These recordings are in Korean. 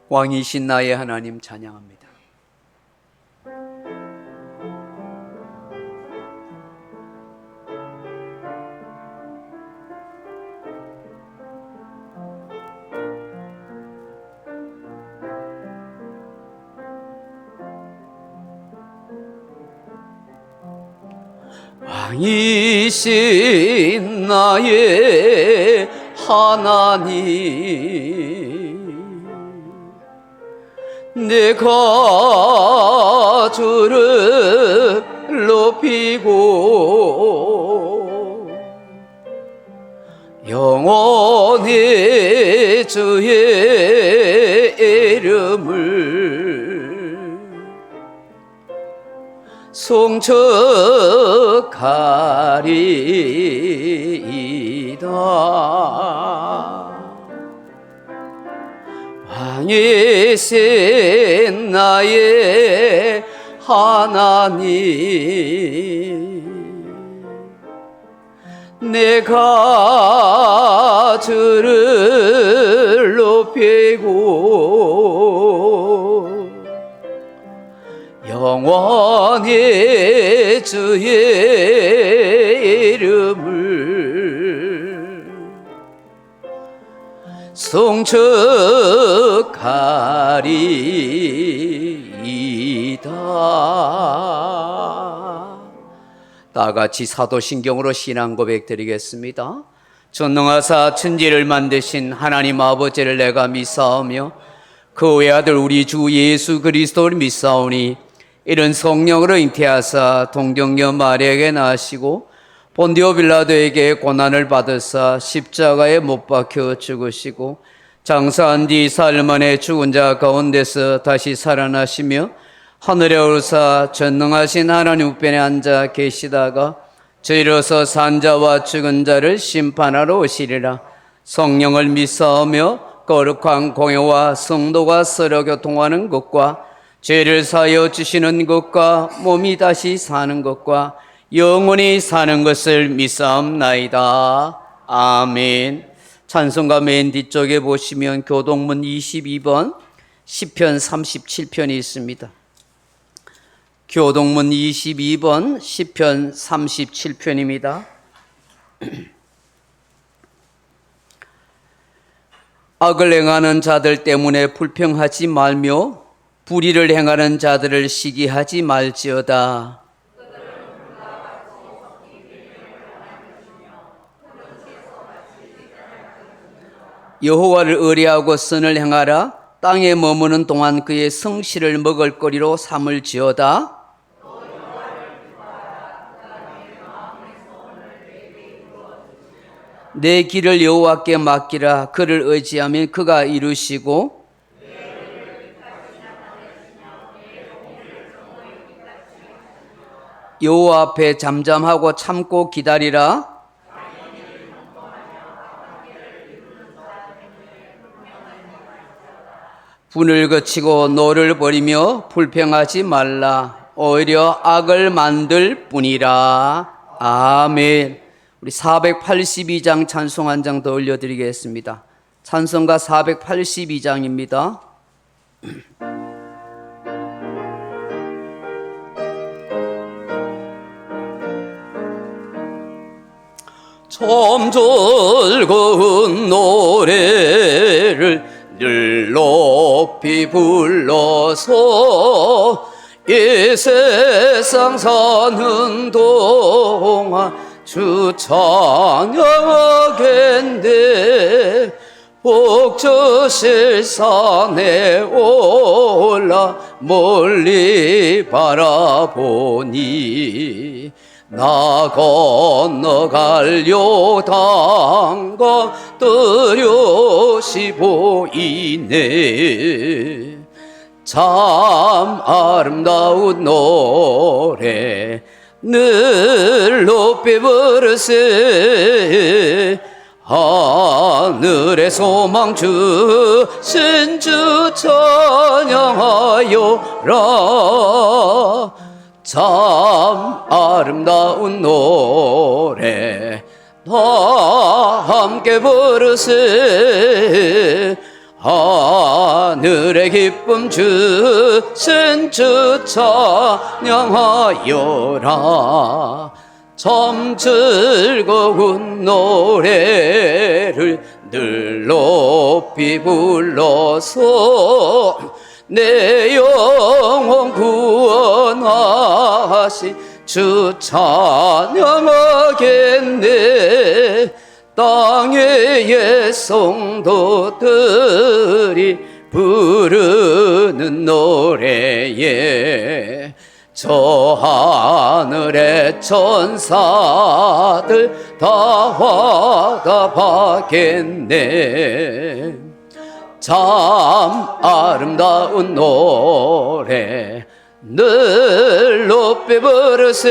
왕이신 나의 하나님 찬양합니다. 왕이신 나의 하나님, 내가 주를 높이고 영원히 주의 이름을 송축하리이다. 왕이신 나의 하나님, 내가 주를 높이고 영원히 주의 이름을 송축하리이다. 다같이 사도신경으로 신앙 고백 드리겠습니다. 전능하사 천지를 만드신 하나님 아버지를 내가 믿사오며 그 외아들 우리 주 예수 그리스도를 믿사오니 이런 성령으로 잉태하사 동정녀 마리아에게 나시고 본디오 빌라도에게 고난을 받으사 십자가에 못 박혀 죽으시고 장사한 뒤 사흘 만에 죽은 자 가운데서 다시 살아나시며 하늘에 오르사 전능하신 하나님 우편에 앉아 계시다가 저희로서 산 자와 죽은 자를 심판하러 오시리라. 성령을 믿사오며 거룩한 공회와 성도가 서로 교통하는 것과 죄를 사하여 주시는 것과 몸이 다시 사는 것과 영원히 사는 것을 믿사옵나이다. 아멘. 찬송가 맨 뒤쪽에 보시면 교동문 22번 시편 37편이 있습니다. 교동문 22번 시편 37편입니다. 악을 행하는 자들 때문에 불평하지 말며 불의를 행하는 자들을 시기하지 말지어다. 여호와를 의뢰하고 선을 행하라. 땅에 머무는 동안 그의 성실을 먹을거리로 삼을지어다. 내 길을 여호와께 맡기라. 그를 의지하면 그가 이루시고 여호와 앞에 잠잠하고 참고 기다리라. 분을 거치고 노를 버리며 불평하지 말라. 오히려 악을 만들 뿐이라. 아멘. 우리 482장 찬송 한 장 더 올려드리겠습니다. 찬송가 482장입니다. 참 즐거운 노래를 늘 높이 불러서 이 세상 사는 동안 주 찬양하겠네. 복 주실 산에 올라 멀리 바라보니 나 건너갈 요단강 뚜렷이 보이네. 참 아름다운 노래 늘 높이 부르세. 하늘의 소망 주신 주 찬양하여라. 참 아름다운 노래 다 함께 부르세. 하늘의 하늘의 기쁨 주신 주 찬양하여라. 참 즐거운 노래를 늘 높이 불러서 내 영혼 구원하신 주 찬양하겠네. 땅의 옛 성도들이 부르는 노래에 저 하늘의 천사들 다 화답하겠네. 참 아름다운 노래 늘 높이 부르세.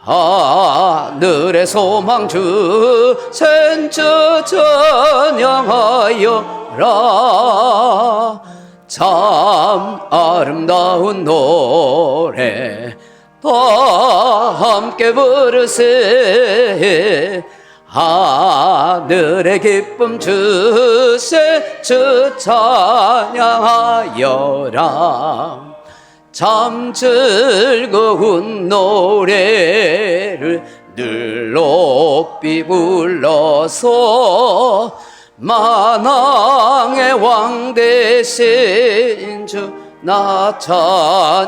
하늘의 소망 주신 주 찬양하여라. 참 아름다운 노래 다 함께 부르세. 하늘의 기쁨 주신 주 찬양하여라. 참 즐거운 노래를 늘 높이 불러서 만왕의 왕 되신 주 나 찬양하겠네.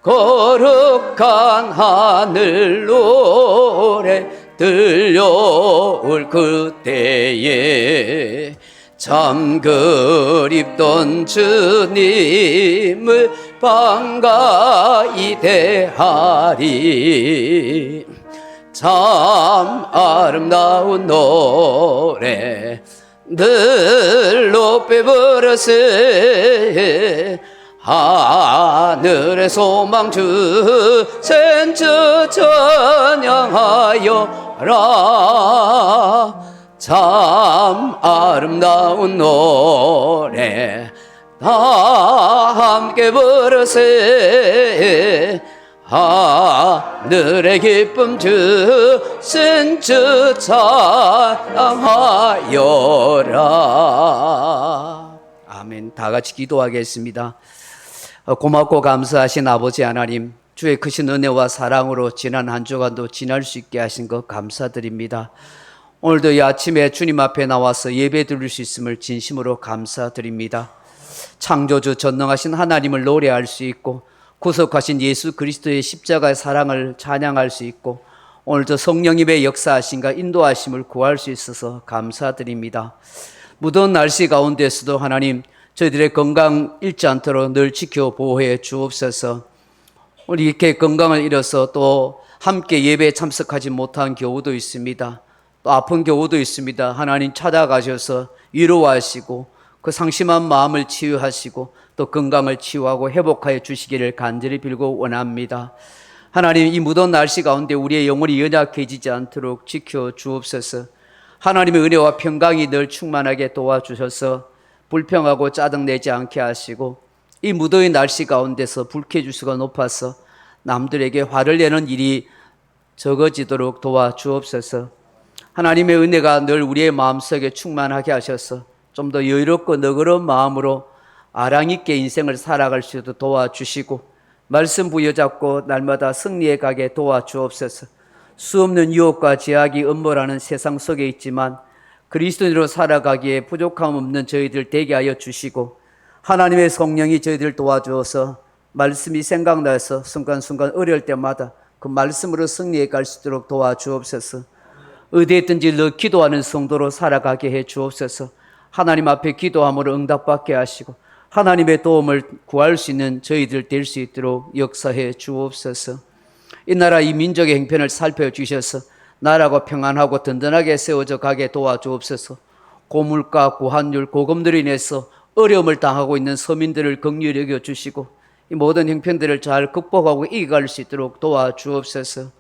거룩한 하늘 노래 들려올 그때에 참 그립던 주님을 반가이 대하리. 참 아름다운 노래 늘 높이 부르세. 하늘의 소망 주신 주 찬양하여라. 참 아름다운 노래 다 함께 부르세. 하늘의 기쁨 주신 주 찬양하여라. 아멘. 다 같이 기도하겠습니다. 고맙고 감사하신 아버지 하나님, 주의 크신 은혜와 사랑으로 지난 한 주간도 지날 수 있게 하신 것 감사드립니다. 오늘도 이 아침에 주님 앞에 나와서 예배 드릴 수 있음을 진심으로 감사드립니다. 창조주 전능하신 하나님을 노래할 수 있고 구속하신 예수 그리스도의 십자가의 사랑을 찬양할 수 있고 오늘도 성령님의 역사하심과 인도하심을 구할 수 있어서 감사드립니다. 무더운 날씨 가운데서도 하나님 저희들의 건강 잃지 않도록 늘 지켜 보호해 주옵소서. 우리 이렇게 건강을 잃어서 또 함께 예배에 참석하지 못한 경우도 있습니다. 또 아픈 경우도 있습니다. 하나님 찾아가셔서 위로하시고 그 상심한 마음을 치유하시고 또 건강을 치유하고 회복하여 주시기를 간절히 빌고 원합니다. 하나님, 이 무더운 날씨 가운데 우리의 영혼이 연약해지지 않도록 지켜 주옵소서. 하나님의 은혜와 평강이 늘 충만하게 도와주셔서 불평하고 짜증내지 않게 하시고 이 무더운 날씨 가운데서 불쾌지수가 높아서 남들에게 화를 내는 일이 적어지도록 도와주옵소서. 하나님의 은혜가 늘 우리의 마음속에 충만하게 하셔서 좀 더 여유롭고 너그러운 마음으로 아랑 있게 인생을 살아갈 수 있도록 도와주시고 말씀 부여잡고 날마다 승리해 가게 도와주옵소서. 수없는 유혹과 제약이 음모라는 세상 속에 있지만 그리스도인으로 살아가기에 부족함 없는 저희들 되게 하여 주시고 하나님의 성령이 저희들 도와주어서 말씀이 생각나서 순간순간 어려울 때마다 그 말씀으로 승리해 갈 수 있도록 도와주옵소서. 어디에 있든지 늘 기도하는 성도로 살아가게 해 주옵소서. 하나님 앞에 기도함으로 응답받게 하시고 하나님의 도움을 구할 수 있는 저희들 될 수 있도록 역사해 주옵소서. 이 나라 이 민족의 형편을 살펴주셔서 나라가 평안하고 든든하게 세워져 가게 도와주옵소서. 고물가, 고환율, 고금들로 인해서 어려움을 당하고 있는 서민들을 긍휼히 여겨주시고 이 모든 형편들을 잘 극복하고 이겨갈 수 있도록 도와주옵소서.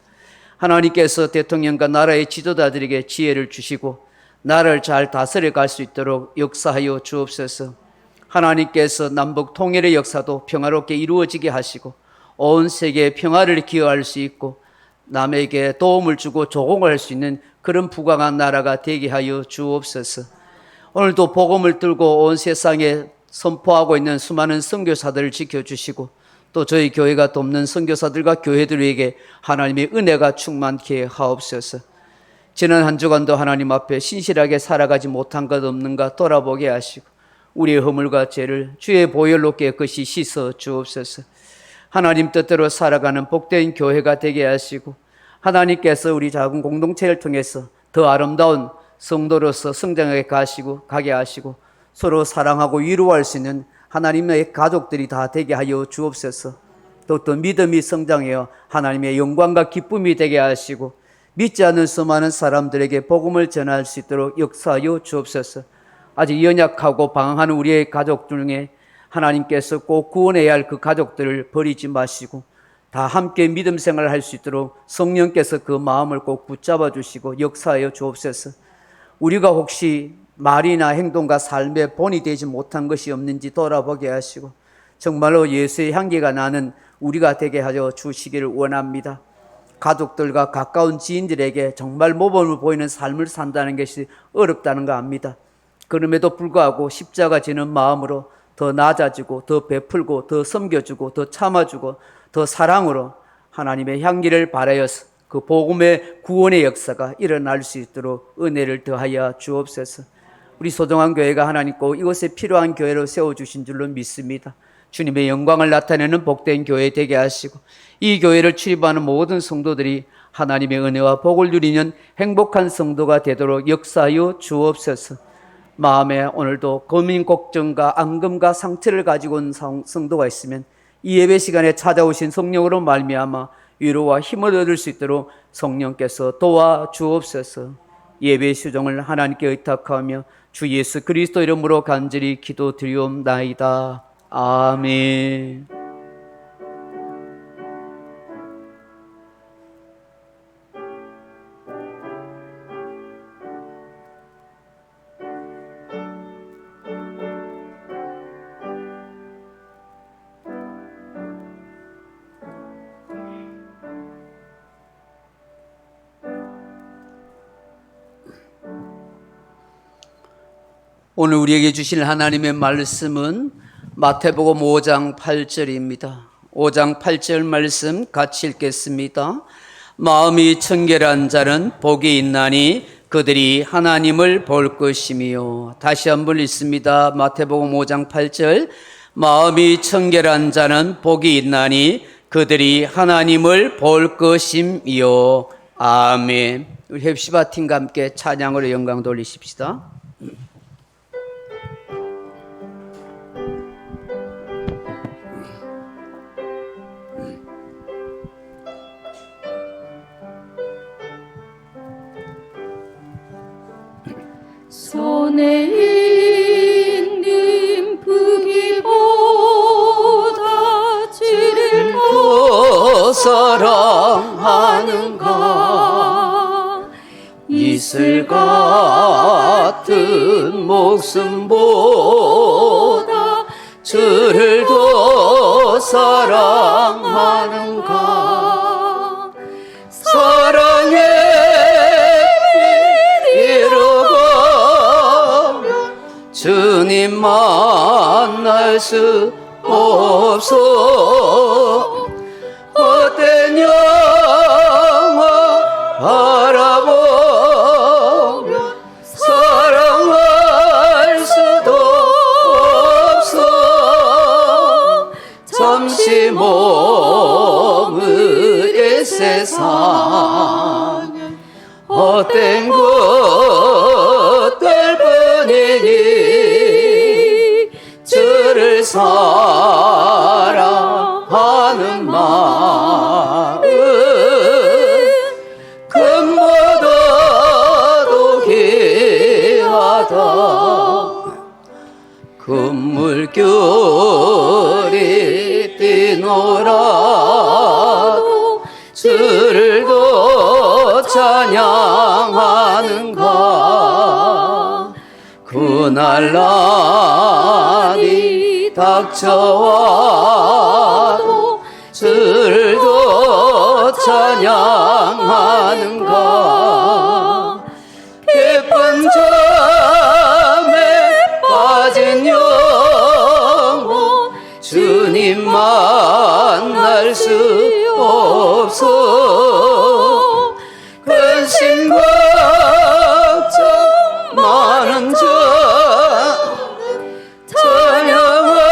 하나님께서 대통령과 나라의 지도자들에게 지혜를 주시고 나라를 잘 다스려 갈 수 있도록 역사하여 주옵소서. 하나님께서 남북 통일의 역사도 평화롭게 이루어지게 하시고 온 세계에 평화를 기여할 수 있고 남에게 도움을 주고 조공을 할 수 있는 그런 부강한 나라가 되게 하여 주옵소서. 오늘도 복음을 들고 온 세상에 선포하고 있는 수많은 선교사들을 지켜주시고 또 저희 교회가 돕는 선교사들과 교회들에게 하나님의 은혜가 충만케 하옵소서. 지난 한 주간도 하나님 앞에 신실하게 살아가지 못한 것 없는가 돌아보게 하시고 우리의 허물과 죄를 주의 보혈로 깨끗이 씻어 주옵소서. 하나님 뜻대로 살아가는 복된 교회가 되게 하시고 하나님께서 우리 작은 공동체를 통해서 더 아름다운 성도로서 가게 하시고 서로 사랑하고 위로할 수 있는 하나님의 가족들이 다 되게 하여 주옵소서. 또 믿음이 성장하여 하나님의 영광과 기쁨이 되게 하시고 믿지 않는 수많은 사람들에게 복음을 전할 수 있도록 역사하여 주옵소서. 아직 연약하고 방황하는 우리의 가족 중에 하나님께서 꼭 구원해야 할 그 가족들을 버리지 마시고 다 함께 믿음 생활을 할 수 있도록 성령께서 그 마음을 꼭 붙잡아 주시고 역사하여 주옵소서. 우리가 혹시 말이나 행동과 삶에 본이 되지 못한 것이 없는지 돌아보게 하시고 정말로 예수의 향기가 나는 우리가 되게 하여 주시기를 원합니다. 가족들과 가까운 지인들에게 정말 모범을 보이는 삶을 산다는 것이 어렵다는 거 압니다. 그럼에도 불구하고 십자가 지는 마음으로 더 낮아지고 더 베풀고 더 섬겨주고 더 참아주고 더 사랑으로 하나님의 향기를 발하여서 그 복음의 구원의 역사가 일어날 수 있도록 은혜를 더하여 주옵소서. 우리 소중한 교회가 하나님 꼭 이곳에 필요한 교회로 세워주신 줄로 믿습니다. 주님의 영광을 나타내는 복된 교회 되게 하시고 이 교회를 출입하는 모든 성도들이 하나님의 은혜와 복을 누리는 행복한 성도가 되도록 역사하여 주옵소서. 마음에 오늘도 고민, 걱정과 앙금과 상처를 가지고 온 성도가 있으면 이 예배 시간에 찾아오신 성령으로 말미암아 위로와 힘을 얻을 수 있도록 성령께서 도와주옵소서. 예배 수종을 하나님께 의탁하며 주 예수 그리스도 이름으로 간절히 기도드리옵나이다. 아멘. 오늘 우리에게 주신 하나님의 말씀은 마태복음 5장 8절입니다. 5장 8절 말씀 같이 읽겠습니다. 마음이 청결한 자는 복이 있나니 그들이 하나님을 볼 것이며. 다시 한번 읽습니다. 마태복음 5장 8절. 마음이 청결한 자는 복이 있나니 그들이 하나님을 볼 것이며. 아멘. 우리 헵시바 팀과 함께 찬양으로 영광 돌리십시다. 손에 있는 부귀보다 주를 더 사랑하는가. 이슬 같은 목숨보다 주를 더 사랑하는가. 사랑해 주님 만날 수 없어. 헛된 영화 바라보며 사랑할 수도 없어. 잠시 머무의 세상 헛된 것들 뿐이니 주를 사랑하는 마음 금보다도 귀하다. 금물결이 뛰노라도 주를 더 찬양하는가. 그날 날이 닥쳐와도 주를 더 찬양하는가 깊은 잠에 빠진 영혼 주님 만날 수 없어 근심 걱정 많은 자 찬양할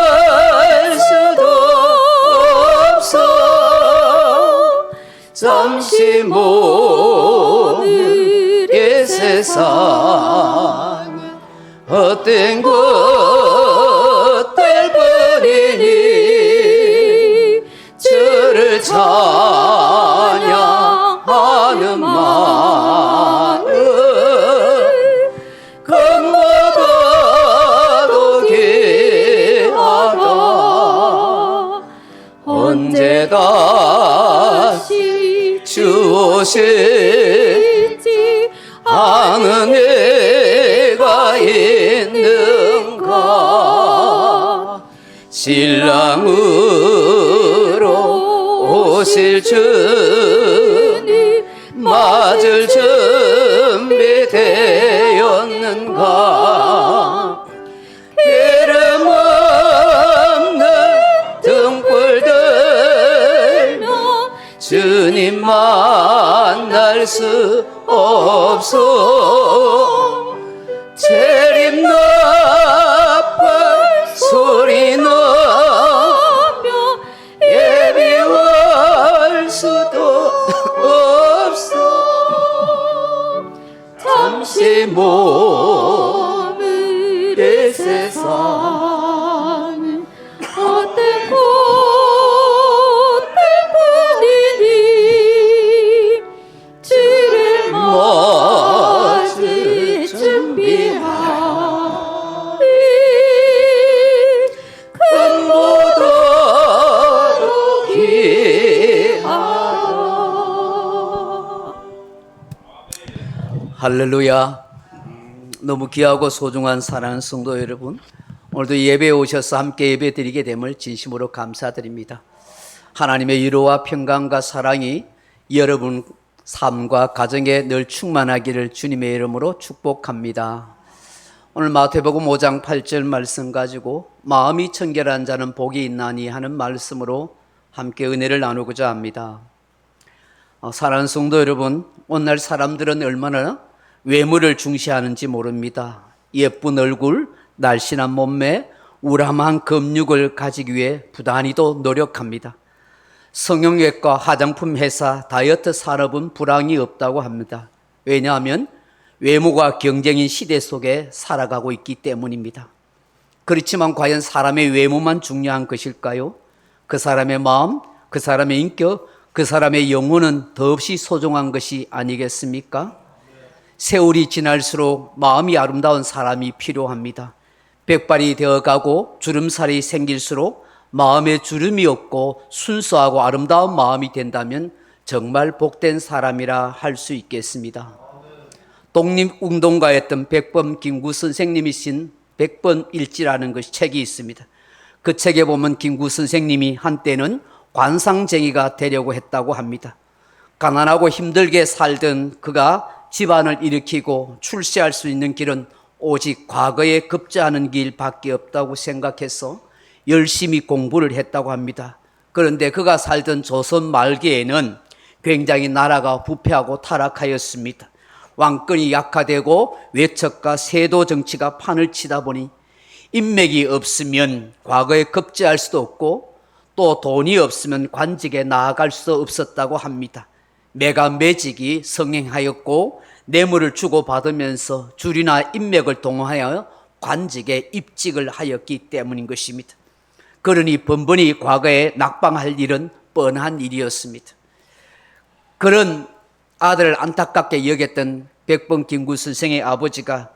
수도 없어 잠시 오늘의 세상 헛된 것들 뿐이니 주를 찬양하는 마음 금보다도 귀하다 언제 다시 주 오실지 아는 애가 있는가 신랑으로 오실 주님 맞을 준비되었는가 이름 없는 등불 들며 주님 만날 수 없어 재림 나팔 소리 나며 예비할 수도 없어 잠시 머무를 세상은 헛된 곳들 뿐이니 주를 맞을 준비하리 금보다도 귀하다 할렐루야. 너무 귀하고 소중한 사랑하는 성도 여러분, 오늘도 예배에 오셔서 함께 예배 드리게 됨을 진심으로 감사드립니다. 하나님의 위로와 평강과 사랑이 여러분 삶과 가정에 늘 충만하기를 주님의 이름으로 축복합니다. 오늘 마태복음 5장 8절 말씀 가지고 마음이 청결한 자는 복이 있나니 하는 말씀으로 함께 은혜를 나누고자 합니다. 사랑하는 성도 여러분, 오늘날 사람들은 얼마나 외모를 중시하는지 모릅니다. 예쁜 얼굴, 날씬한 몸매, 우람한 금육을 가지기 위해 부단히도 노력합니다. 성형외과, 화장품 회사, 다이어트 산업은 불황이 없다고 합니다. 왜냐하면 외모가 경쟁인 시대 속에 살아가고 있기 때문입니다. 그렇지만 과연 사람의 외모만 중요한 것일까요? 그 사람의 마음, 그 사람의 인격, 그 사람의 영혼은 더없이 소중한 것이 아니겠습니까? 세월이 지날수록 마음이 아름다운 사람이 필요합니다. 백발이 되어가고 주름살이 생길수록 마음에 주름이 없고 순수하고 아름다운 마음이 된다면 정말 복된 사람이라 할 수 있겠습니다. 독립운동가였던 백범 김구 선생님이 쓴 백번 일지라는 것이 책이 있습니다. 그 책에 보면 김구 선생님이 한때는 관상쟁이가 되려고 했다고 합니다. 가난하고 힘들게 살던 그가 집안을 일으키고 출세할 수 있는 길은 오직 과거에 급제하는 길밖에 없다고 생각해서 열심히 공부를 했다고 합니다. 그런데 그가 살던 조선 말기에는 굉장히 나라가 부패하고 타락하였습니다. 왕권이 약화되고 외척과 세도 정치가 판을 치다 보니 인맥이 없으면 과거에 급제할 수도 없고 또 돈이 없으면 관직에 나아갈 수 없었다고 합니다. 매가매직이 성행하였고 뇌물을 주고받으면서 줄이나 인맥을 동원하여 관직에 입직을 하였기 때문인 것입니다. 그러니 번번이 과거에 낙방할 일은 뻔한 일이었습니다. 그런 아들을 안타깝게 여겼던 백범 김구 선생의 아버지가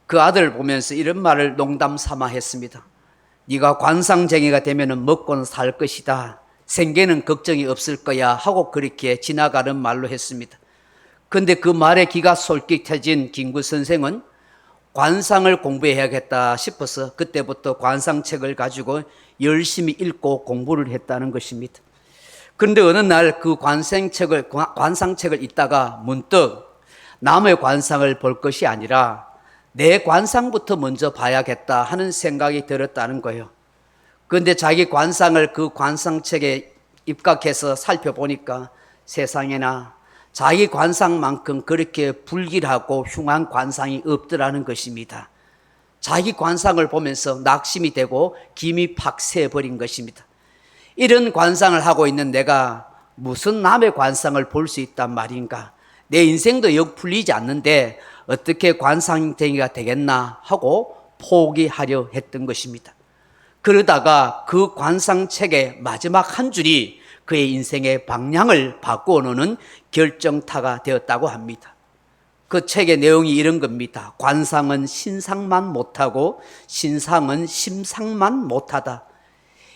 그 아들을 보면서 이런 말을 농담 삼아 했습니다. 네가 관상쟁이가 되면 먹고는 살 것이다. 생계는 걱정이 없을 거야 하고 그렇게 지나가는 말로 했습니다. 그런데 그 말에 귀가 솔깃해진 김구 선생은 관상을 공부해야겠다 싶어서 그때부터 관상책을 가지고 열심히 읽고 공부를 했다는 것입니다. 그런데 어느 날 그 관상책을 읽다가 문득 남의 관상을 볼 것이 아니라 내 관상부터 먼저 봐야겠다 하는 생각이 들었다는 거예요. 그런데 자기 관상을 그 관상책에 입각해서 살펴보니까 세상에나 자기 관상만큼 그렇게 불길하고 흉한 관상이 없더라는 것입니다. 자기 관상을 보면서 낙심이 되고 김이 팍 새버린 것입니다. 이런 관상을 하고 있는 내가 무슨 남의 관상을 볼 수 있단 말인가? 내 인생도 영 풀리지 않는데 어떻게 관상쟁이가 되겠나 하고 포기하려 했던 것입니다. 그러다가 그 관상책의 마지막 한 줄이 그의 인생의 방향을 바꾸어 놓는 결정타가 되었다고 합니다. 그 책의 내용이 이런 겁니다. 관상은 신상만 못하고 신상은 심상만 못하다.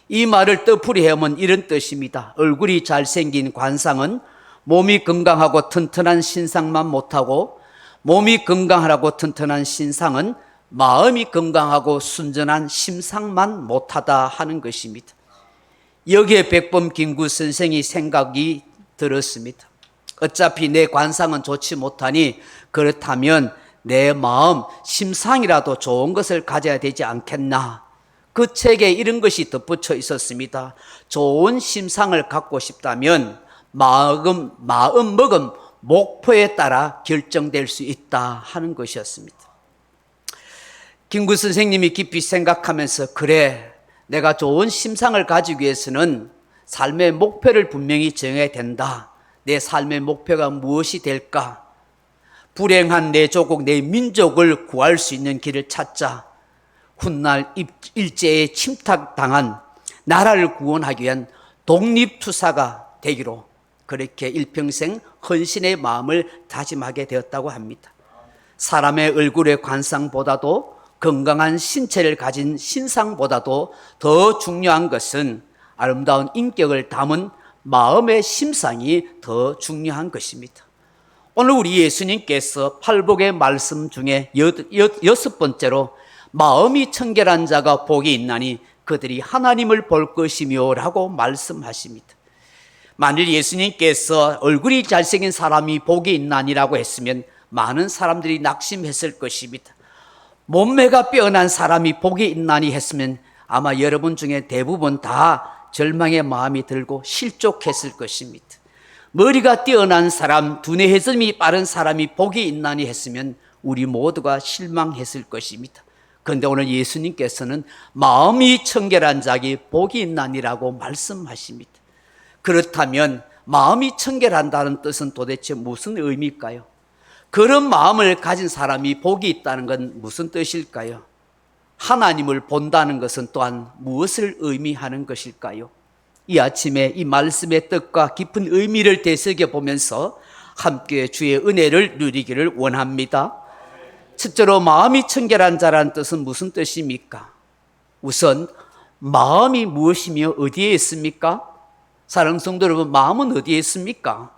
이 말을 뜻풀이 해오면 이런 뜻입니다. 얼굴이 잘생긴 관상은 몸이 건강하고 튼튼한 신상만 못하고 몸이 건강하고 튼튼한 신상은 마음이 건강하고 순전한 심상만 못하다 하는 것입니다. 여기에 백범 김구 선생이 생각이 들었습니다. 어차피 내 관상은 좋지 못하니 그렇다면 내 마음 심상이라도 좋은 것을 가져야 되지 않겠나. 그 책에 이런 것이 덧붙여 있었습니다. 좋은 심상을 갖고 싶다면 마음 먹음 목표에 따라 결정될 수 있다 하는 것이었습니다. 김구 선생님이 깊이 생각하면서 그래, 내가 좋은 심상을 가지기 위해서는 삶의 목표를 분명히 정해야 된다. 내 삶의 목표가 무엇이 될까? 불행한 내 조국, 내 민족을 구할 수 있는 길을 찾자. 훗날 일제에 침략당한 나라를 구원하기 위한 독립투사가 되기로 그렇게 일평생 헌신의 마음을 다짐하게 되었다고 합니다. 사람의 얼굴의 관상보다도 건강한 신체를 가진 신상보다도 더 중요한 것은 아름다운 인격을 담은 마음의 심상이 더 중요한 것입니다. 오늘 우리 예수님께서 팔복의 말씀 중에 여섯 번째로 마음이 청결한 자가 복이 있나니 그들이 하나님을 볼 것이며 라고 말씀하십니다. 만일 예수님께서 얼굴이 잘생긴 사람이 복이 있나니라고 했으면 많은 사람들이 낙심했을 것입니다. 몸매가 빼어난 사람이 복이 있나니 했으면 아마 여러분 중에 대부분 다 절망의 마음이 들고 실족했을 것입니다. 머리가 뛰어난 사람, 두뇌 회전이 빠른 사람이 복이 있나니 했으면 우리 모두가 실망했을 것입니다. 그런데 오늘 예수님께서는 마음이 청결한 자기 복이 있나니라고 말씀하십니다. 그렇다면 마음이 청결한다는 뜻은 도대체 무슨 의미일까요? 그런 마음을 가진 사람이 복이 있다는 건 무슨 뜻일까요? 하나님을 본다는 것은 또한 무엇을 의미하는 것일까요? 이 아침에 이 말씀의 뜻과 깊은 의미를 되새겨보면서 함께 주의 은혜를 누리기를 원합니다. 첫째로 마음이 청결한 자라는 뜻은 무슨 뜻입니까? 우선 마음이 무엇이며 어디에 있습니까? 사랑하는 성도 여러분, 마음은 어디에 있습니까?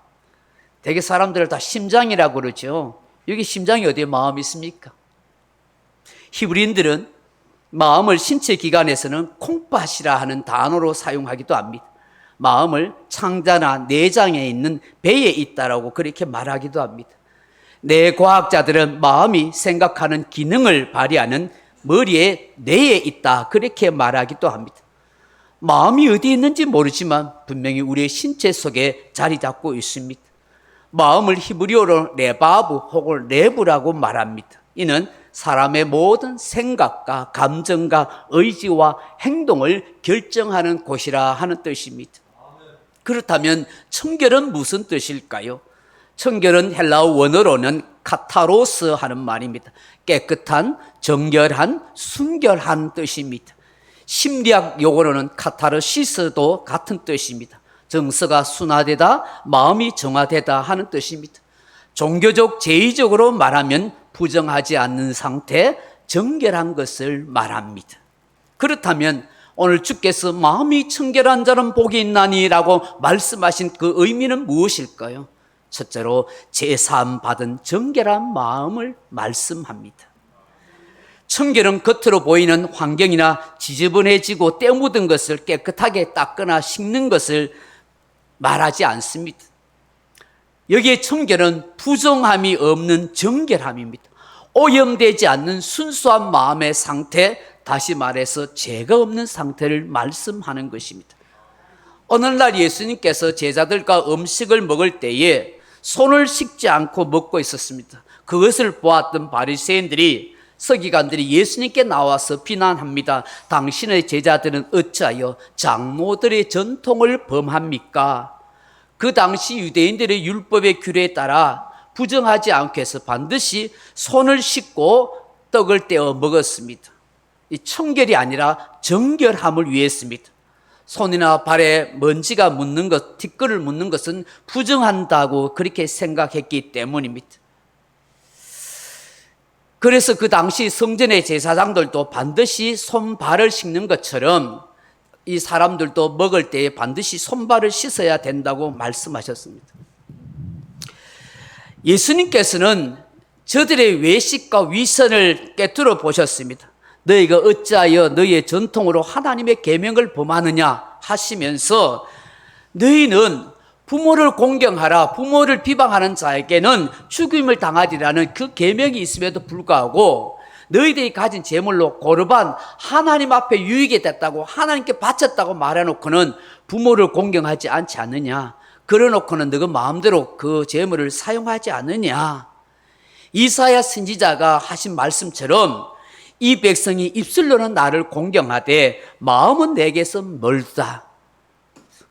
대개 사람들을 다 심장이라고 그러죠. 여기 심장이 어디에 마음이 있습니까? 히브리인들은 마음을 신체 기관에서는 콩팥이라 하는 단어로 사용하기도 합니다. 마음을 창자나 내장에 있는 배에 있다라고 그렇게 말하기도 합니다. 뇌과학자들은 마음이 생각하는 기능을 발휘하는 머리에 뇌에 있다 그렇게 말하기도 합니다. 마음이 어디 있는지 모르지만 분명히 우리의 신체 속에 자리 잡고 있습니다. 마음을 히브리어로 레바브 혹은 레브라고 말합니다. 이는 사람의 모든 생각과 감정과 의지와 행동을 결정하는 곳이라 하는 뜻입니다. 그렇다면 청결은 무슨 뜻일까요? 청결은 헬라어 원어로는 카타로스 하는 말입니다. 깨끗한, 정결한, 순결한 뜻입니다. 심리학 용어로는 카타르시스도 같은 뜻입니다. 정서가 순화되다, 마음이 정화되다 하는 뜻입니다. 종교적 제의적으로 말하면 부정하지 않는 상태, 정결한 것을 말합니다. 그렇다면 오늘 주께서 마음이 청결한 자는 복이 있나니라고 말씀하신 그 의미는 무엇일까요? 첫째로 제사함 받은 정결한 마음을 말씀합니다. 청결은 겉으로 보이는 환경이나 지저분해지고 때 묻은 것을 깨끗하게 닦거나 씻는 것을 말하지 않습니다. 여기에 청결은 부정함이 없는 정결함입니다. 오염되지 않는 순수한 마음의 상태, 다시 말해서 죄가 없는 상태를 말씀하는 것입니다. 오늘날 예수님께서 제자들과 음식을 먹을 때에 손을 씻지 않고 먹고 있었습니다. 그것을 보았던 바리새인들이, 서기관들이 예수님께 나와서 비난합니다. 당신의 제자들은 어찌하여 장로들의 전통을 범합니까? 그 당시 유대인들의 율법의 규례에 따라 부정하지 않기 위해서 반드시 손을 씻고 떡을 떼어 먹었습니다. 이 청결이 아니라 정결함을 위해서입니다. 손이나 발에 먼지가 묻는 것, 티끌을 묻는 것은 부정한다고 그렇게 생각했기 때문입니다. 그래서 그 당시 성전의 제사장들도 반드시 손발을 씻는 것처럼 이 사람들도 먹을 때에 반드시 손발을 씻어야 된다고 말씀하셨습니다. 예수님께서는 저들의 외식과 위선을 꿰뚫어 보셨습니다. 너희가 어찌하여 너희의 전통으로 하나님의 계명을 범하느냐 하시면서, 너희는 부모를 공경하라, 부모를 비방하는 자에게는 죽임을 당하리라는 그 계명이 있음에도 불구하고 너희들이 가진 재물로 고르반 하나님 앞에 유익이 됐다고, 하나님께 바쳤다고 말해놓고는 부모를 공경하지 않지 않느냐, 그래놓고는 너가 마음대로 그 재물을 사용하지 않느냐. 이사야 선지자가 하신 말씀처럼 이 백성이 입술로는 나를 공경하되 마음은 내게서 멀다.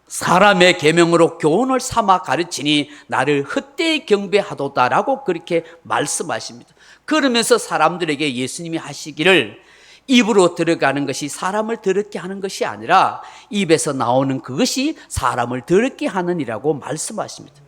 사람의 계명으로 교훈을 삼아 가르치니 나를 헛되이 경배하도다라고 그렇게 말씀하십니다. 그러면서 사람들에게 예수님이 하시기를, 입으로 들어가는 것이 사람을 더럽게 하는 것이 아니라 입에서 나오는 그것이 사람을 더럽게 하느니라고 말씀하십니다.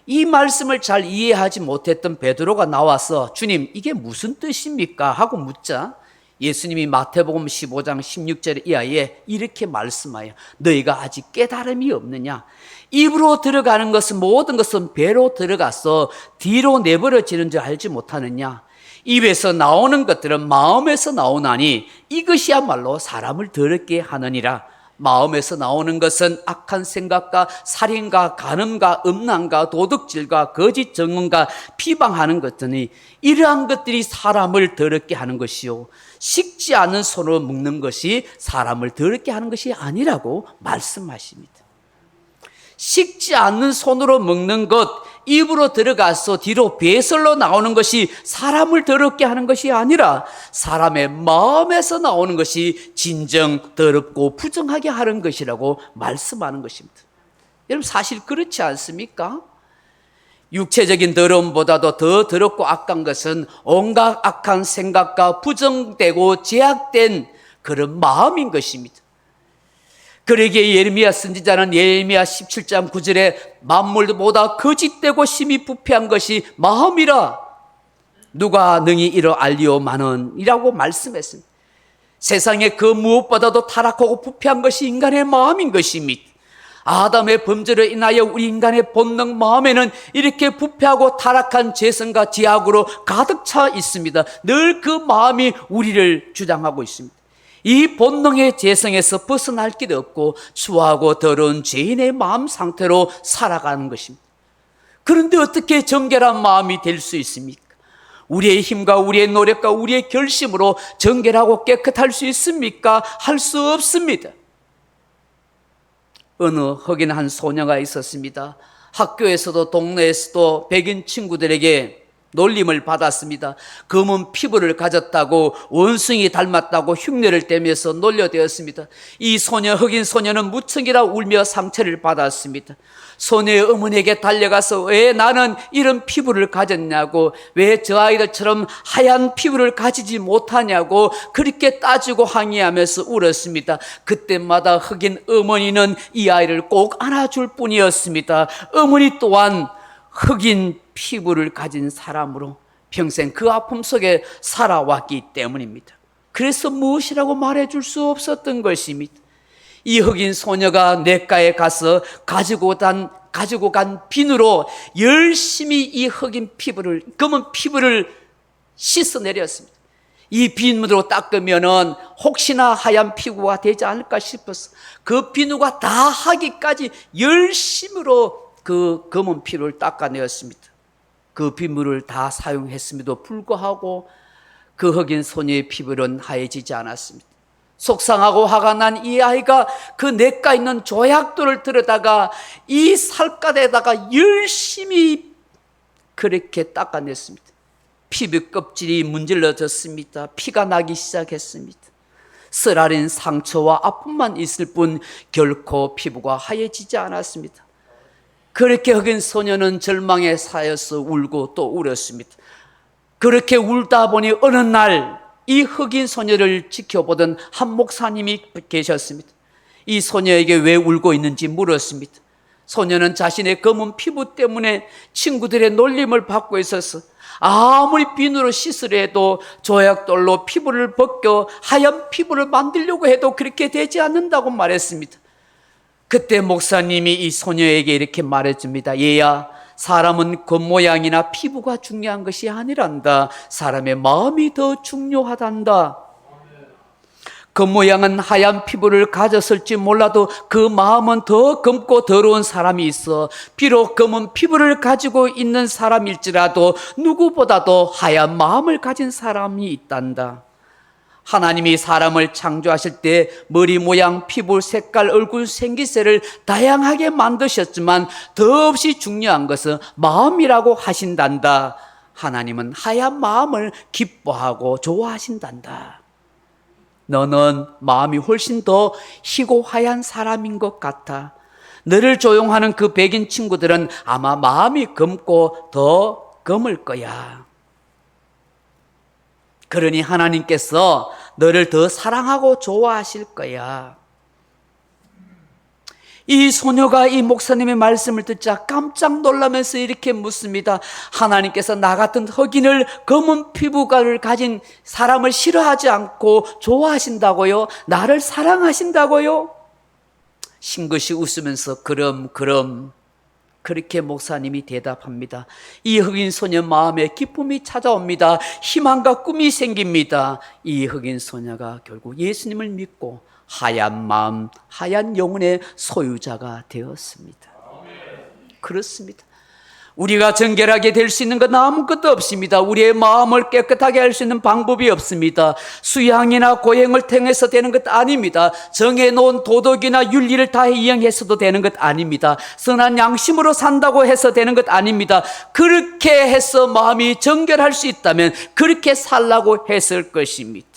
이 말씀을 잘 이해하지 못했던 베드로가 나와서 주님 이게 무슨 뜻입니까? 하고 묻자 예수님이 마태복음 15장 16절 이하에 이렇게 말씀하여 너희가 아직 깨달음이 없느냐? 입으로 들어가는 것은 모든 것은 배로 들어가서 뒤로 내버려지는 줄 알지 못하느냐? 입에서 나오는 것들은 마음에서 나오나니 이것이야말로 사람을 더럽게 하느니라. 마음에서 나오는 것은 악한 생각과 살인과 간음과 음란과 도둑질과 거짓 증언과 비방하는 것들이, 이러한 것들이 사람을 더럽게 하는 것이요, 식지 않은 손으로 먹는 것이 사람을 더럽게 하는 것이 아니라고 말씀하십니다. 식지 않는 손으로 먹는 것, 입으로 들어가서 뒤로 배설로 나오는 것이 사람을 더럽게 하는 것이 아니라 사람의 마음에서 나오는 것이 진정 더럽고 부정하게 하는 것이라고 말씀하는 것입니다. 여러분 사실 그렇지 않습니까? 육체적인 더러움보다도 더 더럽고 악한 것은 온갖 악한 생각과 부정되고 제약된 그런 마음인 것입니다. 그러기에 예레미야 선지자는 예레미야 17장 9절에 만물보다 거짓되고 심히 부패한 것이 마음이라 누가 능히 이러 알리오마는이라고 말씀했습니다. 세상에 그 무엇보다도 타락하고 부패한 것이 인간의 마음인 것입니다. 아담의 범죄로 인하여 우리 인간의 본능 마음에는 이렇게 부패하고 타락한 죄성과 죄악으로 가득 차 있습니다. 늘 그 마음이 우리를 주장하고 있습니다. 이 본능의 죄성에서 벗어날 길이 없고 추하고 더러운 죄인의 마음 상태로 살아가는 것입니다. 그런데 어떻게 정결한 마음이 될 수 있습니까? 우리의 힘과 우리의 노력과 우리의 결심으로 정결하고 깨끗할 수 있습니까? 할 수 없습니다. 어느 흑인 한 소녀가 있었습니다. 학교에서도 동네에서도 백인 친구들에게 놀림을 받았습니다. 검은 피부를 가졌다고, 원숭이 닮았다고 흉내를 떼면서 놀려대었습니다. 이 소녀, 흑인 소녀는 무척이나 울며 상처를 받았습니다. 소녀의 어머니에게 달려가서 왜 나는 이런 피부를 가졌냐고, 왜 저 아이들처럼 하얀 피부를 가지지 못하냐고 그렇게 따지고 항의하면서 울었습니다. 그때마다 흑인 어머니는 이 아이를 꼭 안아줄 뿐이었습니다. 어머니 또한 흑인 피부를 가진 사람으로 평생 그 아픔 속에 살아왔기 때문입니다. 그래서 무엇이라고 말해줄 수 없었던 것입니다. 이 흑인 소녀가 냇가에 가서 가지고 간 비누로 열심히 이 흑인 피부를, 검은 피부를 씻어내렸습니다. 이 비누로 닦으면은 혹시나 하얀 피부가 되지 않을까 싶어서 그 비누가 다 하기까지 열심으로 그 검은 피를 닦아내었습니다. 그 비누를 다 사용했음에도 불구하고 그 흑인 소녀의 피부는 하얘지지 않았습니다. 속상하고 화가 난 이 아이가 그 냇가 있는 조약돌을 들여다가 이 살갗에다가 열심히 그렇게 닦아냈습니다. 피부 껍질이 문질러졌습니다. 피가 나기 시작했습니다. 쓰라린 상처와 아픔만 있을 뿐 결코 피부가 하얘지지 않았습니다. 그렇게 흑인 소녀는 절망에 쌓여서 울고 또 울었습니다. 그렇게 울다 보니 어느 날 이 흑인 소녀를 지켜보던 한 목사님이 계셨습니다. 이 소녀에게 왜 울고 있는지 물었습니다. 소녀는 자신의 검은 피부 때문에 친구들의 놀림을 받고 있어서 아무리 비누로 씻으려 해도 조약돌로 피부를 벗겨 하얀 피부를 만들려고 해도 그렇게 되지 않는다고 말했습니다. 그때 목사님이 이 소녀에게 이렇게 말해줍니다. 얘야, 사람은 겉모양이나 피부가 중요한 것이 아니란다. 사람의 마음이 더 중요하단다. 겉모양은 하얀 피부를 가졌을지 몰라도 그 마음은 더 검고 더러운 사람이 있어. 비록 검은 피부를 가지고 있는 사람일지라도 누구보다도 하얀 마음을 가진 사람이 있단다. 하나님이 사람을 창조하실 때 머리 모양, 피부 색깔, 얼굴 생기새를 다양하게 만드셨지만 더없이 중요한 것은 마음이라고 하신단다. 하나님은 하얀 마음을 기뻐하고 좋아하신단다. 너는 마음이 훨씬 더 희고 하얀 사람인 것 같아. 너를 조용하는 그 백인 친구들은 아마 마음이 검고 더 검을 거야. 그러니 하나님께서 너를 더 사랑하고 좋아하실 거야. 이 소녀가 이 목사님의 말씀을 듣자 깜짝 놀라면서 이렇게 묻습니다. 하나님께서 나 같은 흑인을 검은 피부가를 가진 사람을 싫어하지 않고 좋아하신다고요? 나를 사랑하신다고요? 싱긋이 웃으면서 그럼 그렇게 목사님이 대답합니다. 이 흑인 소녀 마음에 기쁨이 찾아옵니다. 희망과 꿈이 생깁니다. 이 흑인 소녀가 결국 예수님을 믿고 하얀 마음, 하얀 영혼의 소유자가 되었습니다. 그렇습니다. 우리가 정결하게 될 수 있는 건 아무것도 없습니다. 우리의 마음을 깨끗하게 할 수 있는 방법이 없습니다. 수양이나 고행을 통해서 되는 것 아닙니다. 정해놓은 도덕이나 윤리를 다 이행해서도 되는 것 아닙니다. 선한 양심으로 산다고 해서 되는 것 아닙니다. 그렇게 해서 마음이 정결할 수 있다면 그렇게 살라고 했을 것입니다.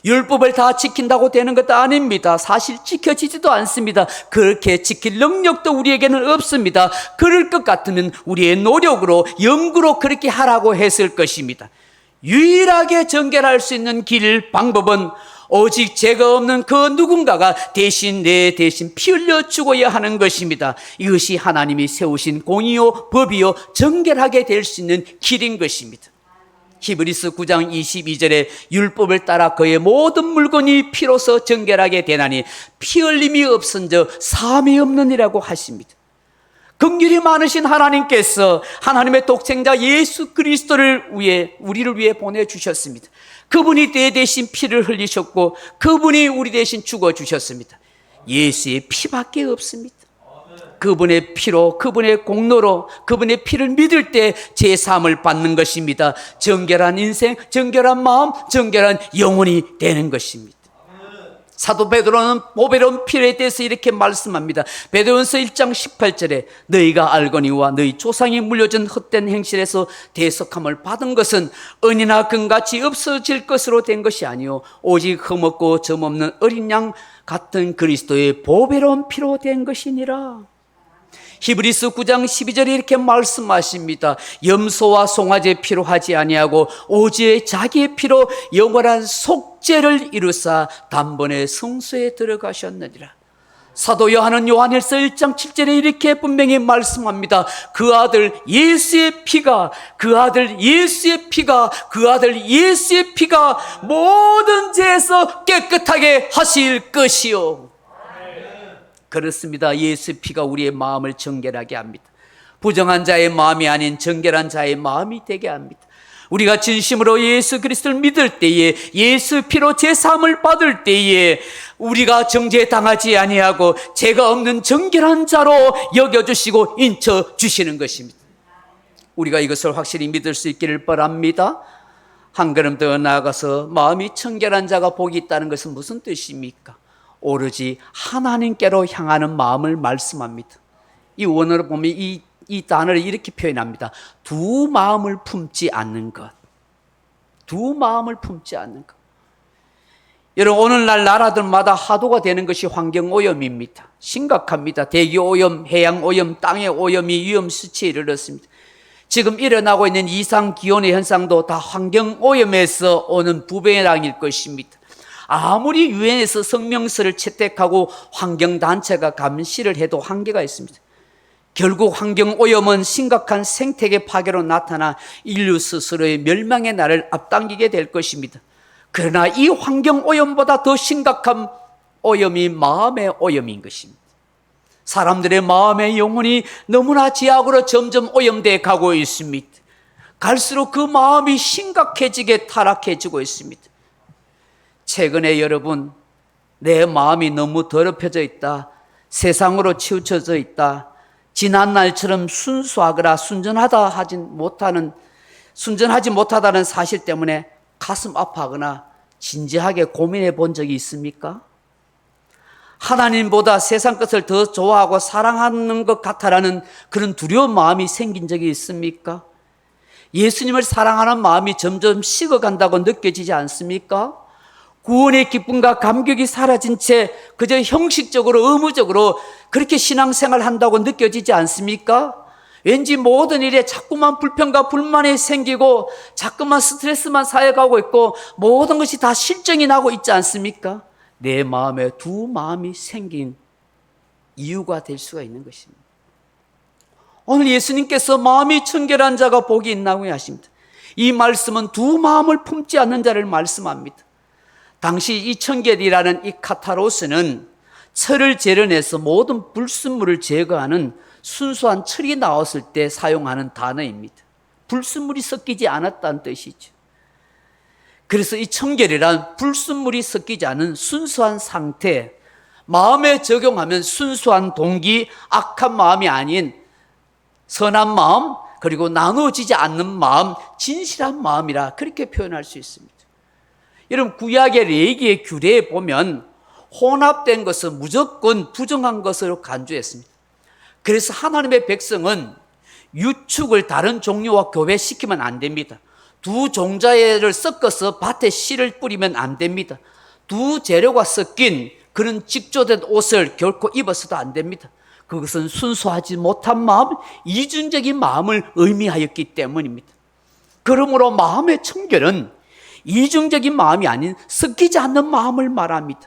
율법을 다 지킨다고 되는 것도 아닙니다. 사실 지켜지지도 않습니다. 그렇게 지킬 능력도 우리에게는 없습니다. 그럴 것 같으면 우리의 노력으로 연구로 그렇게 하라고 했을 것입니다. 유일하게 정결할 수 있는 길, 방법은 오직 죄가 없는 그 누군가가 대신 내 대신 피 흘려 죽어야 하는 것입니다. 이것이 하나님이 세우신 공의요 법이요 정결하게 될 수 있는 길인 것입니다. 히브리서 9장 22절에 율법을 따라 그의 모든 물건이 피로서 정결하게 되나니 피 흘림이 없은즉 사함이 없느니라고 하십니다. 긍휼이 많으신 하나님께서 하나님의 독생자 예수 그리스도를 위해 우리를 위해 보내주셨습니다. 그분이 내 대신 피를 흘리셨고 그분이 우리 대신 죽어주셨습니다. 예수의 피밖에 없습니다. 그분의 피로, 그분의 공로로, 그분의 피를 믿을 때 제사함을 받는 것입니다. 정결한 인생, 정결한 마음, 정결한 영혼이 되는 것입니다. 사도 베드로는 보배로운 피에 대해서 이렇게 말씀합니다. 베드로전서 1장 18절에 너희가 알거니와 너희 조상이 물려준 헛된 행실에서 대속함을 받은 것은 은이나 금같이 없어질 것으로 된 것이 아니요 오직 흠없고 점없는 어린 양 같은 그리스도의 보배로운 피로 된 것이니라. 히브리서 9장 12절에 이렇게 말씀하십니다. 염소와 송아지의 피로 하지 아니하고 오직 자기의 피로 영원한 속죄를 이루사 단번에 성소에 들어가셨느니라. 사도 요한은 요한일서 1장 7절에 이렇게 분명히 말씀합니다. 그 아들 예수의 피가 모든 죄에서 깨끗하게 하실 것이요. 그렇습니다. 예수의 피가 우리의 마음을 정결하게 합니다. 부정한 자의 마음이 아닌 정결한 자의 마음이 되게 합니다. 우리가 진심으로 예수 그리스도를 믿을 때에, 예수 피로 제사함을 받을 때에 우리가 정죄당하지 아니하고 죄가 없는 정결한 자로 여겨주시고 인쳐주시는 것입니다. 우리가 이것을 확실히 믿을 수 있기를 바랍니다. 한 걸음 더 나아가서 마음이 청결한 자가 복이 있다는 것은 무슨 뜻입니까? 오로지 하나님께로 향하는 마음을 말씀합니다. 이 원어로 보면 이 단어를 이렇게 표현합니다. 두 마음을 품지 않는 것. 두 마음을 품지 않는 것. 여러분, 오늘날 나라들마다 하도가 되는 것이 환경오염입니다. 심각합니다. 대기오염, 해양오염, 땅의 오염이 위험수치에 이르렀습니다. 지금 일어나고 있는 이상기온의 현상도 다 환경오염에서 오는 부배랑일 것입니다. 아무리 유엔에서 성명서를 채택하고 환경단체가 감시를 해도 한계가 있습니다. 결국 환경오염은 심각한 생태계 파괴로 나타나 인류 스스로의 멸망의 날을 앞당기게 될 것입니다. 그러나 이 환경오염보다 더 심각한 오염이 마음의 오염인 것입니다. 사람들의 마음의 영혼이 너무나 죄악으로 점점 오염되어 가고 있습니다. 갈수록 그 마음이 심각해지게 타락해지고 있습니다. 최근에 여러분, 내 마음이 너무 더럽혀져 있다, 세상으로 치우쳐져 있다, 지난 날처럼 순수하거나 순전하지 못하다는 사실 때문에 가슴 아파하거나 진지하게 고민해 본 적이 있습니까? 하나님보다 세상 것을 더 좋아하고 사랑하는 것 같아라는 그런 두려운 마음이 생긴 적이 있습니까? 예수님을 사랑하는 마음이 점점 식어간다고 느껴지지 않습니까? 구원의 기쁨과 감격이 사라진 채 그저 형식적으로 의무적으로 그렇게 신앙생활을 한다고 느껴지지 않습니까? 왠지 모든 일에 자꾸만 불평과 불만이 생기고 자꾸만 스트레스만 쌓여가고 있고 모든 것이 다 실정이 나고 있지 않습니까? 내 마음에 두 마음이 생긴 이유가 될 수가 있는 것입니다. 오늘 예수님께서 마음이 청결한 자가 복이 있나고 하십니다. 이 말씀은 두 마음을 품지 않는 자를 말씀합니다. 당시 이 청결이라는 이 카타로스는 철을 재련해서 모든 불순물을 제거하는 순수한 철이 나왔을 때 사용하는 단어입니다. 불순물이 섞이지 않았다는 뜻이죠. 그래서 이 청결이란 불순물이 섞이지 않은 순수한 상태, 마음에 적용하면 순수한 동기, 악한 마음이 아닌 선한 마음, 그리고 나누어지지 않는 마음, 진실한 마음이라 그렇게 표현할 수 있습니다. 여러분, 구약의 레위기의 규례에 보면 혼합된 것은 무조건 부정한 것으로 간주했습니다. 그래서 하나님의 백성은 유축을 다른 종류와 교배시키면 안 됩니다. 두 종자를 섞어서 밭에 씨를 뿌리면 안 됩니다. 두 재료가 섞인 그런 직조된 옷을 결코 입어서도 안 됩니다. 그것은 순수하지 못한 마음, 이중적인 마음을 의미하였기 때문입니다. 그러므로 마음의 청결은 이중적인 마음이 아닌 섞이지 않는 마음을 말합니다.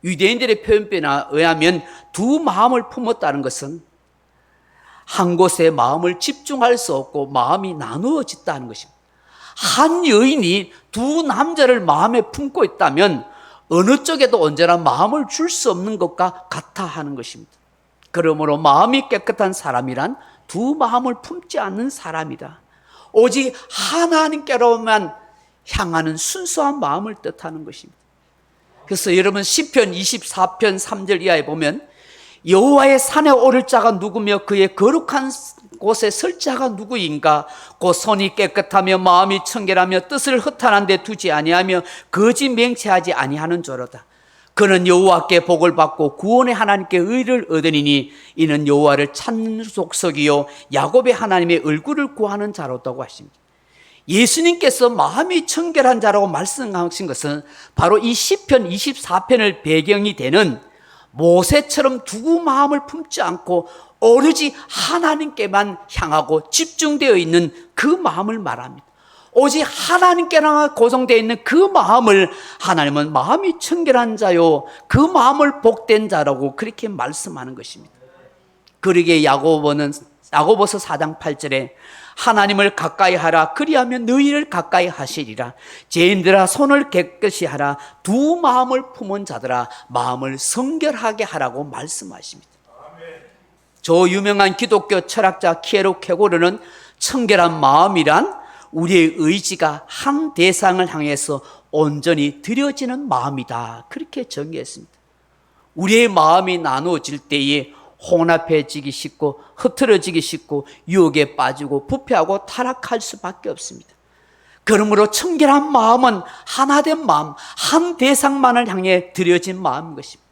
유대인들의 표현에 의하면 두 마음을 품었다는 것은 한 곳에 마음을 집중할 수 없고 마음이 나누어졌다는 것입니다. 한 여인이 두 남자를 마음에 품고 있다면 어느 쪽에도 언제나 마음을 줄 수 없는 것과 같아 하는 것입니다. 그러므로 마음이 깨끗한 사람이란 두 마음을 품지 않는 사람이다. 오직 하나님께로만 향하는 순수한 마음을 뜻하는 것입니다. 그래서 여러분 시편 24편 3절 이하에 보면 여호와의 산에 오를 자가 누구며 그의 거룩한 곳에 설 자가 누구인가? 곧 손이 깨끗하며 마음이 청결하며 뜻을 허탄한 데 두지 아니하며 거짓 맹세하지 아니하는 자로다. 그는 여호와께 복을 받고 구원의 하나님께 의를 얻으리니 이는 여호와를 찾는 족속이요 야곱의 하나님의 얼굴을 구하는 자로다고 하십니다. 예수님께서 마음이 청결한 자라고 말씀하신 것은 바로 이 시편 24편을 배경이 되는 모세처럼 두 마음을 품지 않고 오로지 하나님께만 향하고 집중되어 있는 그 마음을 말합니다. 오직 하나님께만 고정되어 있는 그 마음을 하나님은 마음이 청결한 자요 그 마음을 복된 자라고 그렇게 말씀하는 것입니다. 그러기에 야고보서 4장 8절에 하나님을 가까이 하라 그리하면 너희를 가까이 하시리라. 죄인들아 손을 깨끗이 하라. 두 마음을 품은 자들아 마음을 성결하게 하라고 말씀하십니다. 저 유명한 기독교 철학자 키에로 케고르는 청결한 마음이란 우리의 의지가 한 대상을 향해서 온전히 드려지는 마음이다. 그렇게 정의했습니다. 우리의 마음이 나누어질 때에 혼합해지기 쉽고 흐트러지기 쉽고 유혹에 빠지고 부패하고 타락할 수밖에 없습니다. 그러므로 청결한 마음은 하나된 마음, 한 대상만을 향해 드려진 마음인 것입니다.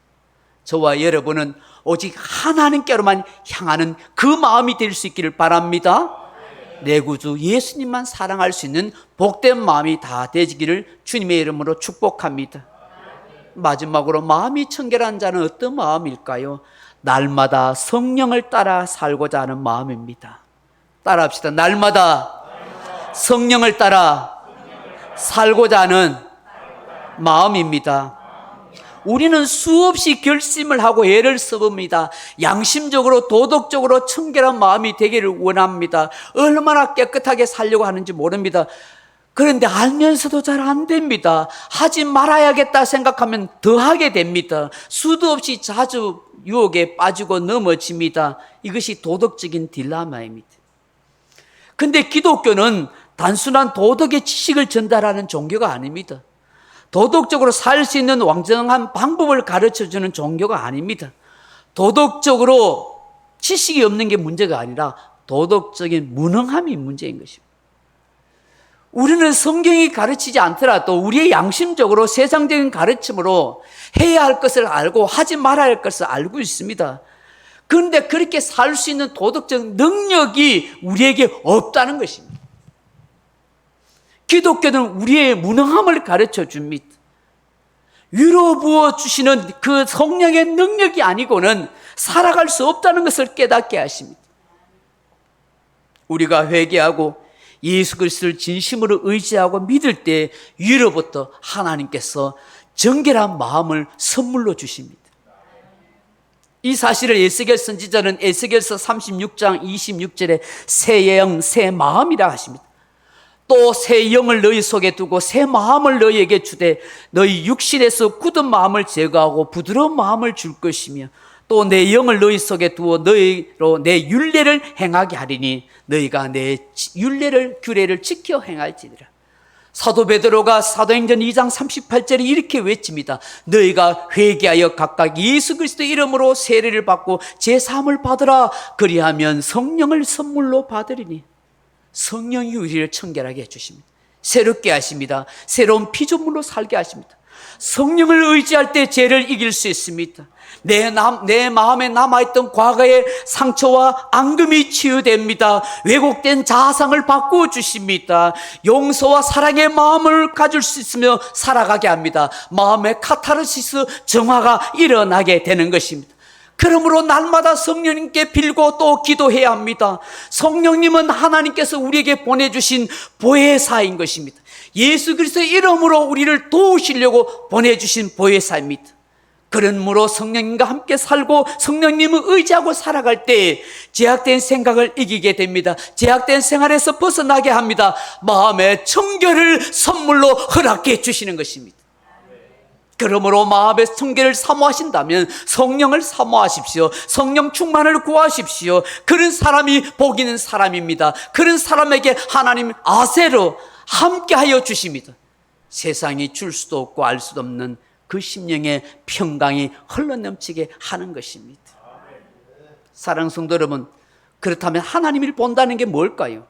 저와 여러분은 오직 하나님께로만 향하는 그 마음이 될 수 있기를 바랍니다. 내 구주 예수님만 사랑할 수 있는 복된 마음이 다 되기를 주님의 이름으로 축복합니다. 마지막으로 마음이 청결한 자는 어떤 마음일까요? 날마다 성령을 따라 살고자 하는 마음입니다. 따라합시다. 날마다 성령을 따라 살고자 하는 마음입니다. 우리는 수없이 결심을 하고 애를 써봅니다. 양심적으로 도덕적으로 청결한 마음이 되기를 원합니다. 얼마나 깨끗하게 살려고 하는지 모릅니다. 그런데 알면서도 잘 안 됩니다. 하지 말아야겠다 생각하면 더 하게 됩니다. 수도 없이 자주 유혹에 빠지고 넘어집니다. 이것이 도덕적인 딜레마입니다. 근데 기독교는 단순한 도덕의 지식을 전달하는 종교가 아닙니다. 도덕적으로 살 수 있는 왕정한 방법을 가르쳐주는 종교가 아닙니다. 도덕적으로 지식이 없는 게 문제가 아니라 도덕적인 무능함이 문제인 것입니다. 우리는 성경이 가르치지 않더라도 우리의 양심적으로 세상적인 가르침으로 해야 할 것을 알고 하지 말아야 할 것을 알고 있습니다. 그런데 그렇게 살 수 있는 도덕적 능력이 우리에게 없다는 것입니다. 기독교는 우리의 무능함을 가르쳐 줍니다. 위로 부어주시는 그 성령의 능력이 아니고는 살아갈 수 없다는 것을 깨닫게 하십니다. 우리가 회개하고 예수 그리스도를 진심으로 의지하고 믿을 때 위로부터 하나님께서 정결한 마음을 선물로 주십니다. 이 사실을 에스겔 선지자는 에스겔서 36장 26절에 새 영, 새 마음이라 하십니다. 또 새 영을 너희 속에 두고 새 마음을 너희에게 주되 너희 육신에서 굳은 마음을 제거하고 부드러운 마음을 줄 것이며 또 내 영을 너희 속에 두어 너희로 내 율례를 행하게 하리니 너희가 내 율례를 규례를 지켜 행할지니라. 사도 베드로가 사도행전 2장 38절에 이렇게 외칩니다. 너희가 회개하여 각각 예수 그리스도 이름으로 세례를 받고 제사함을 받으라. 그리하면 성령을 선물로 받으리니. 성령이 우리를 청결하게 해주십니다. 새롭게 하십니다. 새로운 피조물로 살게 하십니다. 성령을 의지할 때 죄를 이길 수 있습니다. 내 마음에 남아있던 과거의 상처와 앙금이 치유됩니다. 왜곡된 자아상을 바꾸어 주십니다. 용서와 사랑의 마음을 가질 수 있으며 살아가게 합니다. 마음의 카타르시스 정화가 일어나게 되는 것입니다. 그러므로 날마다 성령님께 빌고 또 기도해야 합니다. 성령님은 하나님께서 우리에게 보내주신 보혜사인 것입니다. 예수 그리스도의 이름으로 우리를 도우시려고 보내주신 보혜사입니다. 그러므로 성령님과 함께 살고 성령님을 의지하고 살아갈 때 제약된 생각을 이기게 됩니다. 제약된 생활에서 벗어나게 합니다. 마음의 청결을 선물로 허락해 주시는 것입니다. 그러므로 마음의 청결을 사모하신다면 성령을 사모하십시오. 성령 충만을 구하십시오. 그런 사람이 복 있는 사람입니다. 그런 사람에게 하나님 아세로 함께하여 주십니다. 세상이 줄 수도 없고 알 수도 없는 그 심령의 평강이 흘러넘치게 하는 것입니다. 사랑하는 성도 여러분, 그렇다면 하나님을 본다는 게 뭘까요?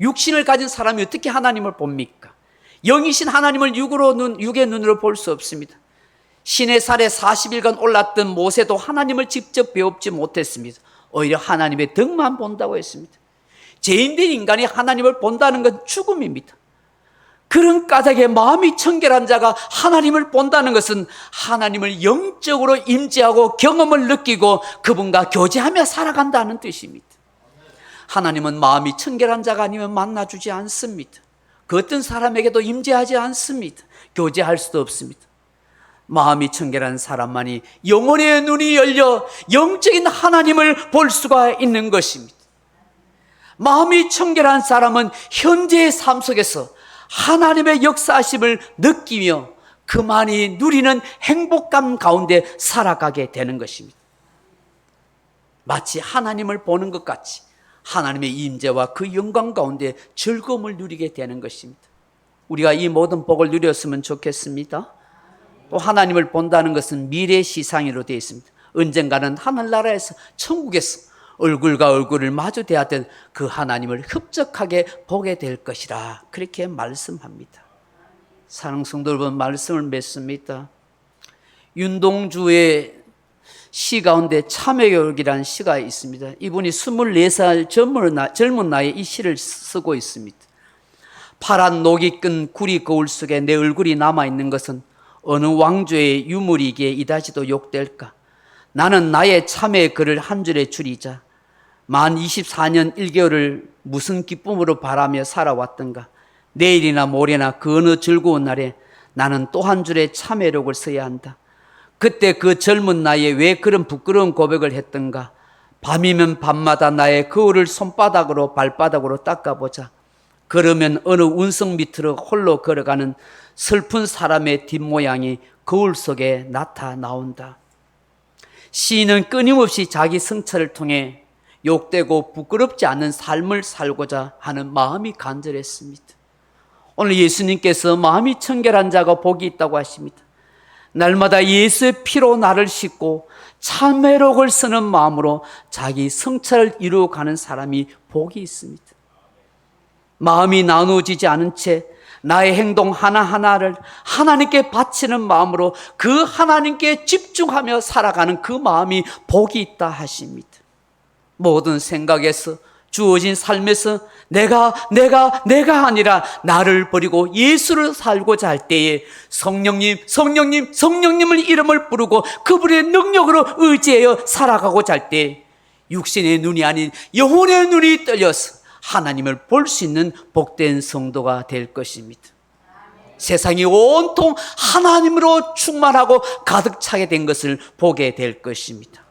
육신을 가진 사람이 어떻게 하나님을 봅니까? 영이신 하나님을 육의 눈으로 볼 수 없습니다. 시내산에 40일간 올랐던 모세도 하나님을 직접 배웁지 못했습니다. 오히려 하나님의 덕만 본다고 했습니다. 죄인된 인간이 하나님을 본다는 건 죽음입니다. 그런 까닭에 마음이 청결한 자가 하나님을 본다는 것은 하나님을 영적으로 임재하고 경험을 느끼고 그분과 교제하며 살아간다는 뜻입니다. 하나님은 마음이 청결한 자가 아니면 만나주지 않습니다. 그 어떤 사람에게도 임재하지 않습니다. 교제할 수도 없습니다. 마음이 청결한 사람만이 영혼의 눈이 열려 영적인 하나님을 볼 수가 있는 것입니다. 마음이 청결한 사람은 현재의 삶 속에서 하나님의 역사하심을 느끼며 그만이 누리는 행복감 가운데 살아가게 되는 것입니다. 마치 하나님을 보는 것 같이 하나님의 임재와 그 영광 가운데 즐거움을 누리게 되는 것입니다. 우리가 이 모든 복을 누렸으면 좋겠습니다. 또 하나님을 본다는 것은 미래 시상으로 되어 있습니다. 언젠가는 하늘나라에서 천국에서 얼굴과 얼굴을 마주 대하던 그 하나님을 흡족하게 보게 될 것이라 그렇게 말씀합니다. 사랑하는 성도 여러분, 말씀을 맺습니다. 윤동주의 시 가운데 참회교육이라는 시가 있습니다. 이분이 24살 젊은 나이에 이 시를 쓰고 있습니다. 파란 녹이 끈 구리 거울 속에 내 얼굴이 남아있는 것은 어느 왕조의 유물이기에 이다지도 욕될까. 나는 나의 참회의 글을 한 줄에 줄이자 만 24년 1개월을 무슨 기쁨으로 바라며 살아왔던가. 내일이나 모레나 그 어느 즐거운 날에 나는 또 한 줄의 참회록을 써야 한다. 그때 그 젊은 나이에 왜 그런 부끄러운 고백을 했던가. 밤이면 밤마다 나의 거울을 손바닥으로 발바닥으로 닦아보자. 그러면 어느 운석 밑으로 홀로 걸어가는 슬픈 사람의 뒷모양이 거울 속에 나타나온다. 시인은 끊임없이 자기 성찰을 통해 욕되고 부끄럽지 않은 삶을 살고자 하는 마음이 간절했습니다. 오늘 예수님께서 마음이 청결한 자가 복이 있다고 하십니다. 날마다 예수의 피로 나를 씻고 참회록을 쓰는 마음으로 자기 성찰을 이루어가는 사람이 복이 있습니다. 마음이 나누어지지 않은 채 나의 행동 하나하나를 하나님께 바치는 마음으로 그 하나님께 집중하며 살아가는 그 마음이 복이 있다 하십니다. 모든 생각에서 주어진 삶에서 내가 아니라 나를 버리고 예수를 살고자 할 때에 성령님을 이름을 부르고 그분의 능력으로 의지하여 살아가고자 할 때 육신의 눈이 아닌 영혼의 눈이 떨려서 하나님을 볼 수 있는 복된 성도가 될 것입니다. 세상이 온통 하나님으로 충만하고 가득 차게 된 것을 보게 될 것입니다.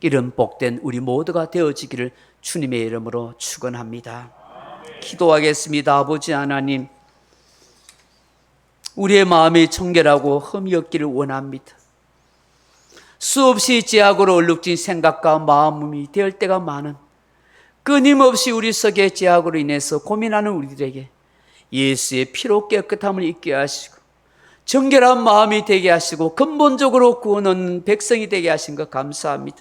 이런 복된 우리 모두가 되어지기를 주님의 이름으로 축원합니다. 기도하겠습니다. 아버지 하나님, 우리의 마음이 청결하고 흠이 없기를 원합니다. 수없이 죄악으로 얼룩진 생각과 마음이 될 때가 많은, 끊임없이 우리 속에 죄악으로 인해서 고민하는 우리들에게 예수의 피로 깨끗함을 잊게 하시고 정결한 마음이 되게 하시고 근본적으로 구원 얻는 백성이 되게 하신 것 감사합니다.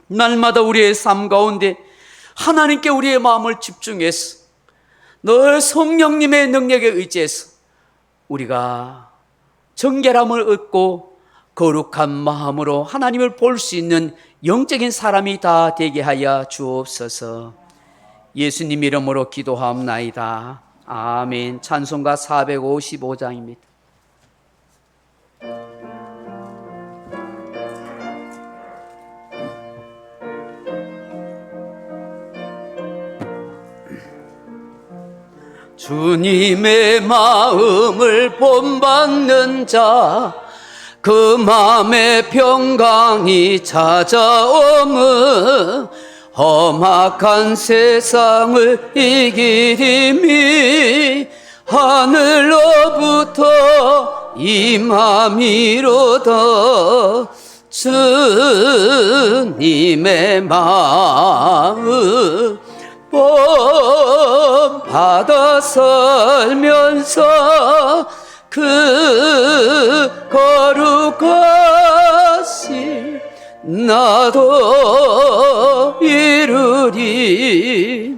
날마다 우리의 삶 가운데 하나님께 우리의 마음을 집중해서 늘 성령님의 능력에 의지해서 우리가 정결함을 얻고 거룩한 마음으로 하나님을 볼 수 있는 영적인 사람이 다 되게 하여 주옵소서. 예수님 이름으로 기도하옵나이다. 아멘. 찬송가 455장입니다. 주님의 마음을 본받는 자, 그 마음에 평강이 찾아오면 험악한 세상을 이기림이 하늘로부터 임함이로다. 주님의 마음 본받아 살면서 그 거룩하신 나도 이루리.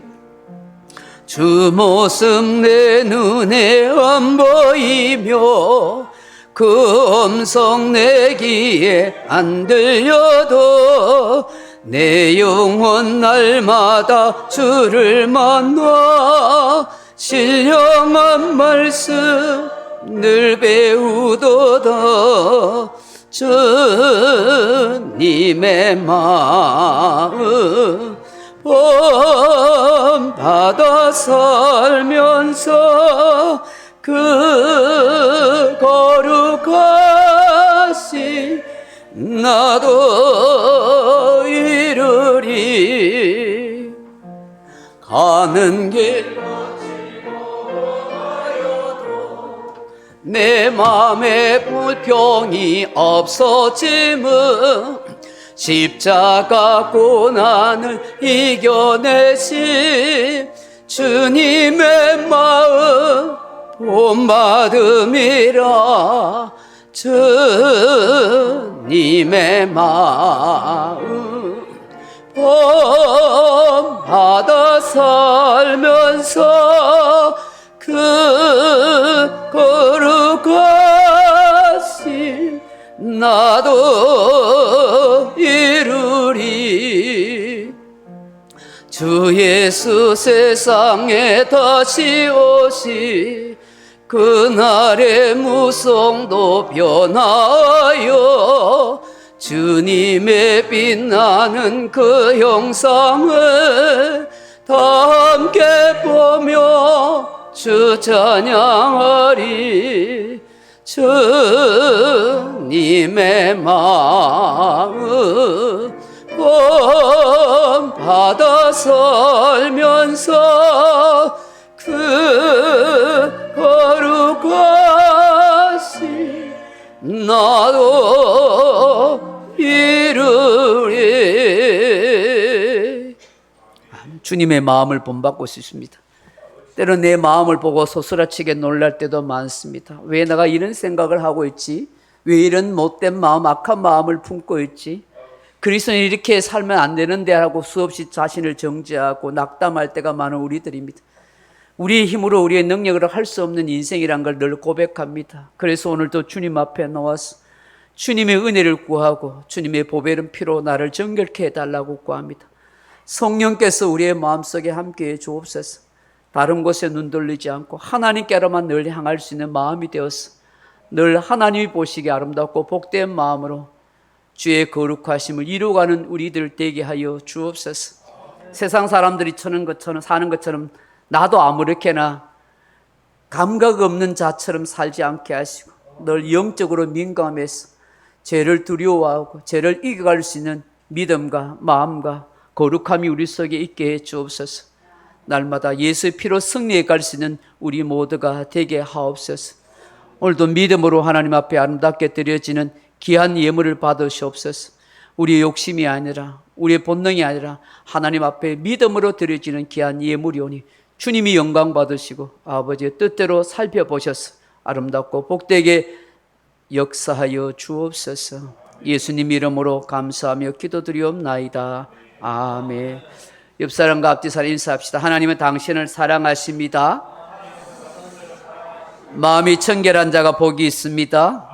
주 모습 내 눈에 안 보이며 그 음성 내 귀에 안 들려도 내 영혼 날마다 주를 만나 신령한 말씀 늘 배우도다. 주님의 마음 본받아 살면서 그 거룩하신 나도 이루리. 가는 길 내 맘에 불평이 없어짐은 십자가 고난을 이겨내신 주님의 마음 본받음이라. 주님의 마음 본받아 살면서 그 거룩하신 나도 이루리. 주 예수 세상에 다시 오시 그날의 무성도 변하여 주님의 빛나는 그 형상을 다 함께 보며 주 찬양하리. 주님의 마음 본받아 살면서 그 거룩하신 나도 이루리. 주님의 마음을 본받고 싶습니다. 때론 내 마음을 보고 소스라치게 놀랄 때도 많습니다. 왜 내가 이런 생각을 하고 있지? 왜 이런 못된 마음, 악한 마음을 품고 있지? 그리스도는 이렇게 살면 안 되는데 하고 수없이 자신을 정죄하고 낙담할 때가 많은 우리들입니다. 우리의 힘으로 우리의 능력으로 할 수 없는 인생이란 걸 늘 고백합니다. 그래서 오늘도 주님 앞에 나와서 주님의 은혜를 구하고 주님의 보배른 피로 나를 정결케 해달라고 구합니다. 성령께서 우리의 마음속에 함께해 주옵소서. 다른 곳에 눈 돌리지 않고 하나님께로만 늘 향할 수 있는 마음이 되어서 늘 하나님이 보시기에 아름답고 복된 마음으로 주의 거룩하심을 이루어가는 우리들 되게 하여 주옵소서. 세상 사람들이 사는 것처럼 나도 아무렇게나 감각 없는 자처럼 살지 않게 하시고 늘 영적으로 민감해서 죄를 두려워하고 죄를 이겨갈 수 있는 믿음과 마음과 거룩함이 우리 속에 있게 해 주옵소서. 날마다 예수의 피로 승리해 갈 수 있는 우리 모두가 되게 하옵소서. 오늘도 믿음으로 하나님 앞에 아름답게 드려지는 귀한 예물을 받으시옵소서. 우리의 욕심이 아니라 우리의 본능이 아니라 하나님 앞에 믿음으로 드려지는 귀한 예물이오니 주님이 영광 받으시고 아버지의 뜻대로 살펴보셔서 아름답고 복되게 역사하여 주옵소서. 예수님 이름으로 감사하며 기도드리옵나이다. 아멘. 옆사람과 앞뒤 사람 인사합시다. 하나님은 당신을 사랑하십니다. 마음이 청결한 자가 복이 있습니다.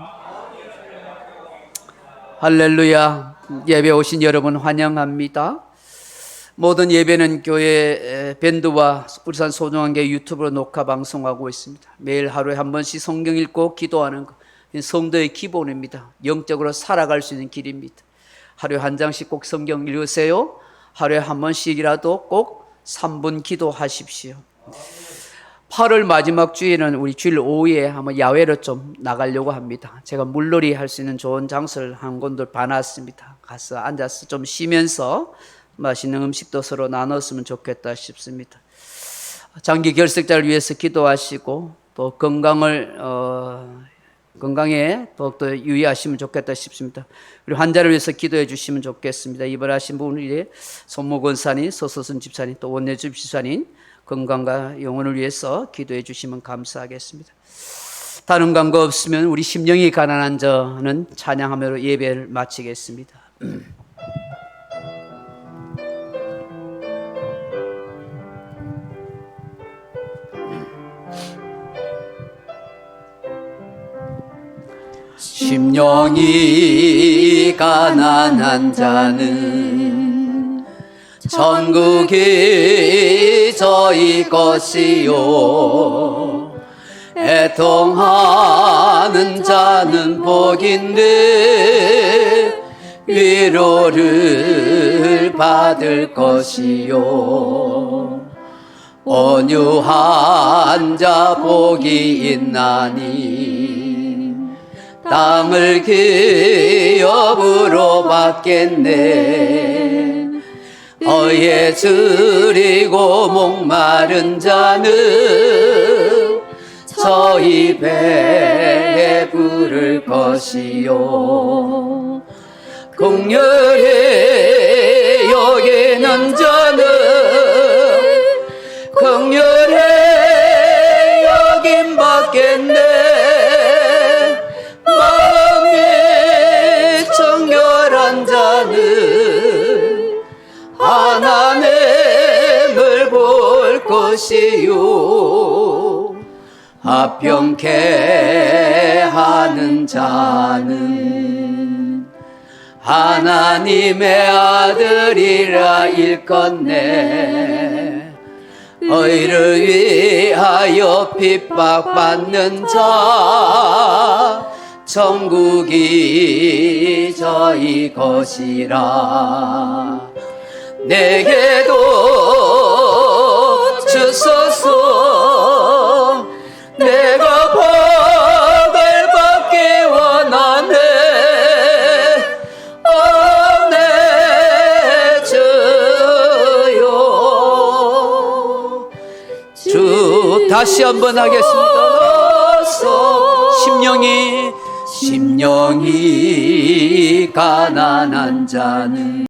할렐루야. 예배 오신 여러분 환영합니다. 모든 예배는 교회 밴드와 울산 소중한교회 유튜브로 녹화 방송하고 있습니다. 매일 하루에 한 번씩 성경 읽고 기도하는 것, 성도의 기본입니다. 영적으로 살아갈 수 있는 길입니다. 하루에 한 장씩 꼭 성경 읽으세요. 하루에 한 번씩이라도 꼭 3분 기도하십시오. 8월 마지막 주에는 우리 주일 오후에 한번 야외로 좀 나가려고 합니다. 제가 물놀이 할 수 있는 좋은 장소를 한 군데 봐놨습니다. 가서 앉아서 좀 쉬면서 맛있는 음식도 서로 나눴으면 좋겠다 싶습니다. 장기 결석자를 위해서 기도하시고 또 건강에 더욱더 유의하시면 좋겠다 싶습니다. 그리고 환자를 위해서 기도해 주시면 좋겠습니다. 입원하신 분이 손모 권사님, 서서순 집사님, 또 원내주 집사님 건강과 영혼을 위해서 기도해 주시면 감사하겠습니다. 다른 광고 없으면 우리 심령이 가난한 자는 찬양하며 예배를 마치겠습니다. 심령이 가난한 자는 천국이 저희 것이요 애통하는 자는 복인데 위로를 받을 것이요 온유한 자 복이 있나니 땅을 기업으로 받겠네. 어예 줄이고 목마른 자는 저희 배에 부를 것이요 긍휼히 여기는 자는 긍휼히 여김 받겠네. 마음이 정결한 자는 하나님을 볼 것이요 합병케 하는 자는 하나님의 아들이라 일컫네. 의를 위하여 핍박받는 자 천국이 저희 것이라. 내게도 주소서. 내가 복을 받기 원하네. 내 주여. 주 다시 한번 하겠습니다. 어서 심령이 가난한 자는